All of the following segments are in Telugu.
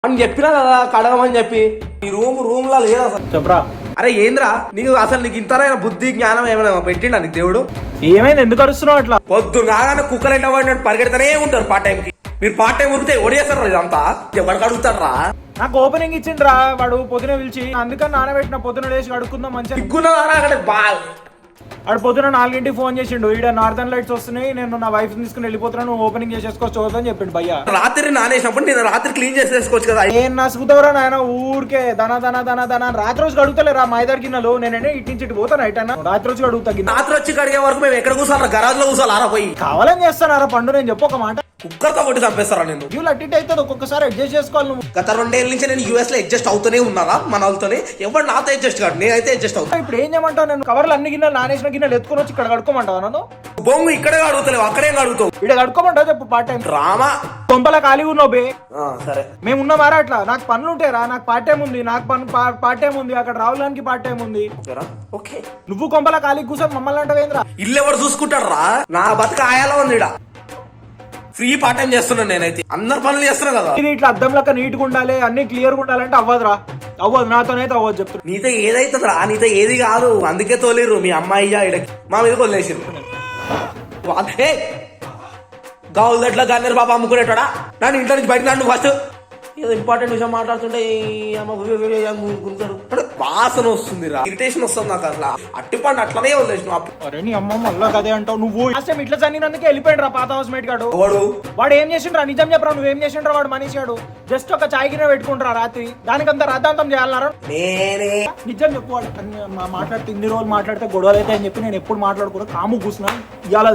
అని చెప్పినా కదా కడగమని చెప్పి ఈ రూమ్ లా లేదా చెప్పరా. అరే ఏంద్రా నీకు అసలు నీకు ఇంతరైన బుద్ధి జ్ఞానం ఏమైనా పెట్టిండా నీకు దేవుడు? ఏమైంది, ఎందుకు అరుస్తున్నావు అట్లా? పొద్దు నాగానే కుక్కలు ఎంట పడినట్టు పరిగెడతానే ఉంటారు పార్ట్ టైం కి. మీరు పార్ట్ టైం ఉరితే ఒడియేస్తారు ఇదంతా ఎవరికి అడుగుతారా? నాకు ఓపెనింగ్ ఇచ్చిండ్రా వాడు పొద్దున పిలిచి, అందుకని నానబెట్టిన పొద్దున లేచి అడుక్కుందాం మంచిగా. సిగ్గున్నా బాగా వాడు పొద్దున 4ంటికి ఫోన్ చేసిండు, ఈడ నార్థన్ లైట్స్ వస్తున్నాయి, నేను నా వైఫ్ తీసుకుని వెళ్ళిపోతున్నాను, ఓపెనింగ్ చేసేసుకోవచ్చు చూద్దని చెప్పిండు భయ్య. రాత్రి నానేసినప్పుడు నేను రాత్రి క్లీన్ చేసేసుకోవచ్చు కదా. ఏం నసుకుతావురా నాయన ఊరికే దన దన దన దన. రాత్రి రోజు అడుగుతలేరా మా ఇద్దరు గిన్నెలు, నేనే ఇటు నుంచి ఇటు పోతాను నైట్ అన్న. రాత్రి రోజు అడుగుతా గిన్నె. రాత్రి వచ్చి కడిగే వరకు మేము ఎక్కడ కూర్చోాలి? గరాజ్ లో కూర్చోాలా పోయి? కావాలని చేస్తానారా పండు, నేను చెప్పు ఒక మాట. కుక్కర్తో కొట్టి చంపేస్తారా నేను? ఇవి అట్టిట్ అవుతుంది, ఒక్కొక్కసారి అడ్జస్ట్ చేసుకోవాలి నువ్వు. గత 2 ఏళ్ళ నుంచి నేను యూఎస్ లో అడ్జస్ట్ అవుతూనే ఉన్నారా మన వాళ్ళతోనే. ఎవరు నాతో అడ్జస్ట్ కాదు, నేనైతే అడ్జస్ట్ అవుతా. ఇప్పుడు ఏం చేయమంటావు? నేను కవర్లు అన్ని గిన్నెలు నానేసిన గిన్నెలు ఎత్తుకొని వచ్చి ఇక్కడ కడుక్కోమంటావా నన్ను? బొంగు ఇక్కడే అడుగుతలేవు, అక్కడే అడుగుతావు. ఇక్కడ కడుక్కోమంటావు చెప్పు పార్ట్ టైం. రామా కొంపల ఖాళీ ఉన్నావు బే. సరే మేము ఉన్నామారా అట్లా? నాకు పనులు ఉంటాయిరా, నాకు పార్ట్ టైం ఉంది, నాకు పార్ట్ టైం ఉంది, అక్కడ రావులానికి పార్ట్ టైం ఉంది. ఓకే నువ్వు కొంపల ఖాళీ కూర్చొని మమ్మల్ని అంటావేంద్రా? ఇల్లు ఎవరు చూసుకుంటాడు రా? నా బతుక ఆయాలో ఉంది ఈడ. ఫ్రీ పార్ట్ టైం చేస్తున్నాను నేనైతే, అందరు పనులు చేస్తున్నా కదా. ఇది ఇట్లా అద్దం లెక్క నీట్ గా ఉండాలి, అన్ని క్లియర్ గా ఉండాలంటే అవ్వదురా, అవ్వదు, నాతోనైతే అవ్వదు చెప్తున్నా. నీతో ఏదైతుంది రా, నీతో ఏది కాదు. అందుకే తోలేరు మీ అమ్మాయి ఇడకి మా మీదకి వదిలేసింది. గావులు ఎట్లా గన్నేరు బాబా అమ్ముకునేటాడా? నన్ను ఇంట్లో నుంచి బయట నన్ను ఫస్ట్ ఏదో ఇంపార్టెంట్ విషయం మాట్లాడుతుంటే వాసన వస్తుంది రా, ఇరిటేషన్ వస్తుంది నాకు అసలు. అట్టిపండు అట్లనే వదిలేసిన. అరే నీ అమ్మ మళ్ళా కదే అంటావు నువ్వు. ఇట్లా చదివినందుకే వెళ్ళిపోయిండ్రా పాత హౌస్ మేట్ గాడు. వాడు ఏం చేసిండ్రా? నిజం చెప్పరా, నువ్వేం చేసిండ్రా? వాడు మనిషి గాడు జస్ట్ ఒక చాయ్ గిన్నె పెట్టుకుంటారా రాత్రి, దానికంతా రాద్ధాంతం చేయాలన్నారా? నేనే నిజం చెప్పు. వాడు మాట్లాడితే ఇన్ని రోజులు మాట్లాడితే గొడవలు అయితే అని చెప్పి నేను ఎప్పుడు మాట్లాడుకున్నా, కాము కూర్చున్నా. ఇవాళ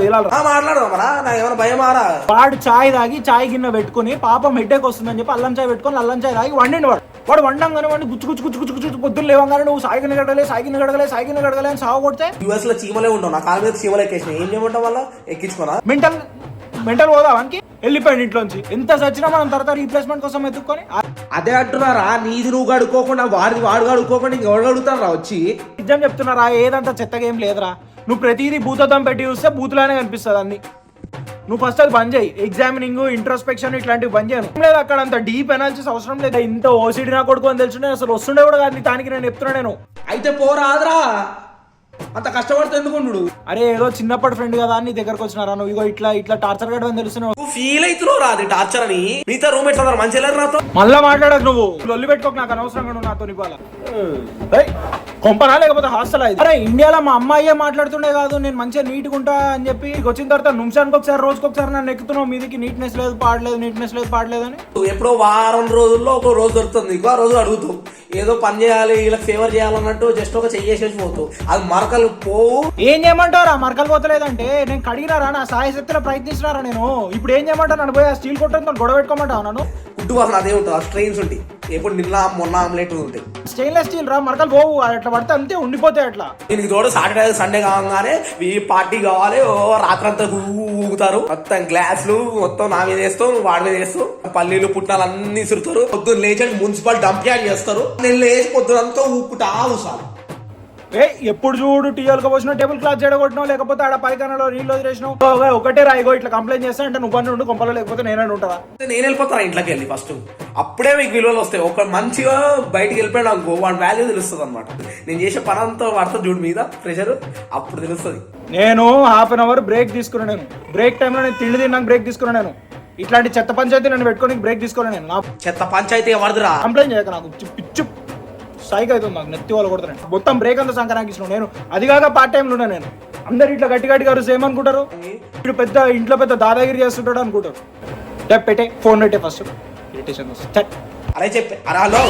మాట్లాడదామరా, నాకు ఏమైనా భయమారా? వాడు చాయ్ తాగి చాయ్ గిన్నె పెట్టుకుని పాపం హెడ్డేక్ వస్తుందని చెప్పి అల్లం చాయ్ పెట్టుకొని అల్లం చాయ్ తాగి వండిండు. వాడు వండంగానే వాడిని గుచ్చు గుచ్చు గుచ్చు గుచ్చు గుచ్చు పొద్దున్న లేవగానే నువ్వు సాగిన గడగలే అని సాగు కొడితే యూఎస్ లో చీమలే ఉండవు. నా కాళ్ళ మీద చీమలు ఎక్కేసినాయి. ఏం చేయమంటాం వల్ల ఎక్కించుకోనా? మెంటల్ పోదావానికి వెళ్ళిపోయాడు ఇంట్లోంచి. ఎంత సచ్చినా మనం తర్వాత రీప్లేస్మెంట్ కోసం ఎత్తుక్కొని. అదే అంటున్నారా, నీది నువ్వు గడుకోకుండా వాడు గడుకోకుండా ఇంకెవరు గడుగుతారా వచ్చి? నిజం చెప్తున్నారా, ఏదంతా చెత్తగా ఏం లేదురా. నువ్వు ప్రతిదీ భూతద్దం పెట్టి చూస్తే బూతులానే కనిపిస్తుంది అన్ని. నువ్వు ఫస్ట్ అది బంద్ చేయి, ఎగ్జామినింగ్ ఇంట్రోస్పెక్షన్ ఇట్లాంటివి బంద్ చేయను. లేదు అక్కడ అంత డీప్ అనాలిసిస్ అవసరం లేదు. ఇంత ఓసిడి నా కొడుకు అని తెలుసుంటే అసలు వస్తుండే కూడా కాదు దానికి. నేను చెప్తున్నా నేను అయితే పోరాదరా, అంత కష్టపడుతూ ఎందుకుండు? అరే ఏదో చిన్నప్పటి ఫ్రెండ్ కదా అని దగ్గరకు వచ్చినారా నువ్వు? ఇగో ఇట్లా టార్చర్ గడవ అని తెలుసు. నువ్వు ఫీల్ అవుతున్నావు రా అది టార్చర్ అని. నీతో రూమ్మేట్స్ అందరూ మంచి వెళ్ళారు నాతో. మళ్ళా మాట్లాడకు నువ్వు, లొల్లి పెట్టుకోక. నాకు అనవసరంగా నువ్వు నాతో ఇవ్వాలా కొంపనా లేకపోతే హాస్టల్ అయితే. అరే ఇండియాలో మా అమ్మాయి మాట్లాడుతుండే కాదు, నేను మంచిగా నీట్గా ఉంటా అని చెప్పి వచ్చిన తర్వాత నిమిషానికి ఒకసారి రోజుకి ఒకసారి నన్ను ఎక్కుతున్నావు మీదికి. నీట్నెస్ లేదు పాడలేదు అని. ఎప్పుడో వారం రోజుల్లో ఒక రోజు దొరుకుతుంది, ఇంకో రోజు అడుగుతావు ఏదో పని చేయాలి, వీళ్ళకి ఫేవర్ చేయాలన్నట్టు జస్ట్ ఒక చెయ్యేసేసి పోతావు. అది మరకలు పోవు. ఏం చేయమంటారా? మరకలు పోతలేదంటే నేను కడిగినారా? నా సాయ శక్తిలో ప్రయత్నిస్తున్నారా నేను? ఇప్పుడు ఏం చేయమంటారు? నన్ను పోయి ఆ స్టీల్ కొట్టని గొడవ పెట్టుకోమంటావు నన్ను? గుడ్డు వాసన అదే ఉంటుంది, ఆ స్ట్రెయిన్స్ ఉంటాయి. ఎప్పుడు నిన్న మొన్న ఆమ్లెట్ ఉంటాయి. స్టెయిన్లెస్ స్టీల్ రా, మరకలు పోవు. అట్లా పడితే అంతే ఉండిపోతాయి అట్లా. దీనికి తోడు సాటర్డే సండే కాగానే ఈ పార్టీ కావాలి, రాత్రంతా ఊగుతారు. మొత్తం గ్లాసులు మొత్తం నా మీద వేస్తావు, వాడి మీద వేస్తావు. పల్లీలు పుట్నాలు అన్ని ఇసురుతారు. పొద్దున్న లేచి మున్సిపల్ డంప్ యార్డ్ చేస్తారు. నేను లేచి పొద్దునంతా ఊపుతా ఊసాను. ఎప్పుడు చూడు టీఎల్కి వచ్చిన టేబుల్ క్లాత్ చెడగొట్టినావు, లేకపోతే ఆడ పైకనలో నీళ్ళు వదిలేసినావు. ఒకటే రాయిగో ఇట్లా కంప్లైంట్ చేస్తా అంటే నువ్వు పని ఉండు కొంపలో, లేకపోతే నేనే ఉంటావా? నేను వెళ్ళిపోతాను ఇంట్లోకి వెళ్ళి. ఫస్ట్ అప్పుడే మీకు విలువలు వస్తాయి. ఒక మంచిగా బయటకు వెళ్ళిపోయాడు అనుకో, వాడి వాల్యూ తెలుస్తుంది అనమాట. నేను చేసే పని అంతా పడుతుంది చూడు మీద ప్రెషర్, అప్పుడు తెలుస్తుంది. నేను హాఫ్ అన్ అవర్ బ్రేక్ తీసుకున్నాను. నేను బ్రేక్ టైంలో నేను తిండి తిన్నాను, బ్రేక్ తీసుకున్నాను. నేను ఇట్లాంటి చెత్త పంచాయతీ నన్ను పెట్టుకోనికి బ్రేక్ తీసుకున్నాను. నేను చెత్త పంచాయతీ ఎవరిదిరా? కంప్లైంట్ చేయక, నాకు పిచ్చు సైక్ అవుతుంది, నాకు నెత్తి వాళ్ళు కొడతాను. మొత్తం బ్రేక్ అంతా సంక్రాంతిస్తున్నాను నేను. అది కాక పార్ట్ టైంలో ఉన్నా నేను. అందరు ఇట్లా గట్టి గారు ఏమనుకుంటారు? ఇప్పుడు పెద్ద ఇంట్లో పెద్ద దాదాగిరి చేస్తుంటాడు అనుకుంటారు. పెట్టే ఫోన్ పెట్టే ఫస్ట్ ఇరిటేషన్ వస్తుంది. అరే చెప్పే అరే హలో.